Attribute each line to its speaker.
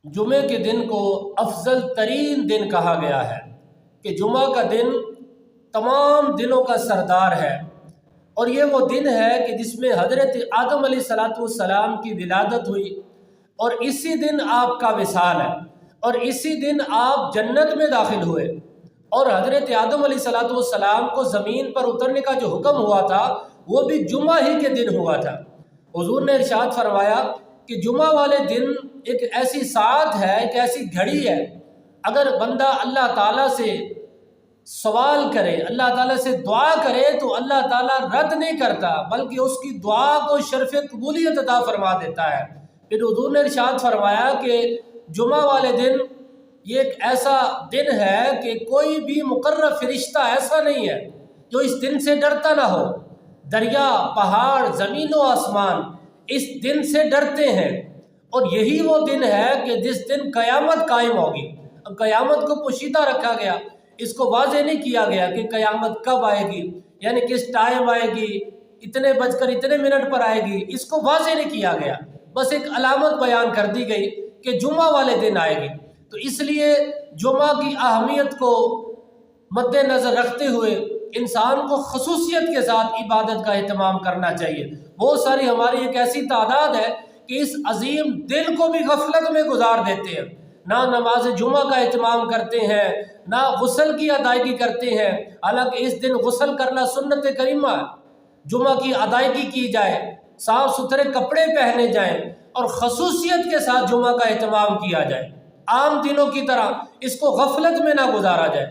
Speaker 1: جمعے کے دن کو افضل ترین دن کہا گیا ہے کہ جمعہ کا دن تمام دنوں کا سردار ہے، اور یہ وہ دن ہے کہ جس میں حضرت آدم علیہ السلام کی ولادت ہوئی، اور اسی دن آپ کا وصال ہے، اور اسی دن آپ جنت میں داخل ہوئے، اور حضرت آدم علیہ السلام کو زمین پر اترنے کا جو حکم ہوا تھا وہ بھی جمعہ ہی کے دن ہوا تھا۔ حضور نے ارشاد فرمایا کہ جمعہ والے دن ایک ایسی ساعت ہے، ایک ایسی گھڑی ہے، اگر بندہ اللہ تعالیٰ سے سوال کرے، اللہ تعالیٰ سے دعا کرے تو اللہ تعالیٰ رد نہیں کرتا، بلکہ اس کی دعا کو شرف قبولیت عطا فرما دیتا ہے۔ پھر حضور نے ارشاد فرمایا کہ جمعہ والے دن یہ ایک ایسا دن ہے کہ کوئی بھی مقرر فرشتہ ایسا نہیں ہے جو اس دن سے ڈرتا نہ ہو۔ دریا، پہاڑ، زمین و آسمان اس دن سے ڈرتے ہیں، اور یہی وہ دن ہے کہ جس دن قیامت قائم ہوگی۔ اب قیامت کو پوشیدہ رکھا گیا، اس کو واضح نہیں کیا گیا کہ قیامت کب آئے گی، یعنی کس ٹائم آئے گی، اتنے بج کر اتنے منٹ پر آئے گی، اس کو واضح نہیں کیا گیا، بس ایک علامت بیان کر دی گئی کہ جمعہ والے دن آئے گی۔ تو اس لیے جمعہ کی اہمیت کو مد نظر رکھتے ہوئے انسان کو خصوصیت کے ساتھ عبادت کا اہتمام کرنا چاہیے۔ بہت ساری ہماری ایک ایسی تعداد ہے کہ اس عظیم دن کو بھی غفلت میں گزار دیتے ہیں، نہ نماز جمعہ کا اہتمام کرتے ہیں، نہ غسل کی ادائیگی کرتے ہیں، حالانکہ اس دن غسل کرنا سنت کریمہ ہے، جمعہ کی ادائیگی کی جائے، صاف ستھرے کپڑے پہنے جائیں، اور خصوصیت کے ساتھ جمعہ کا اہتمام کیا جائے، عام دنوں کی طرح اس کو غفلت میں نہ گزارا جائے۔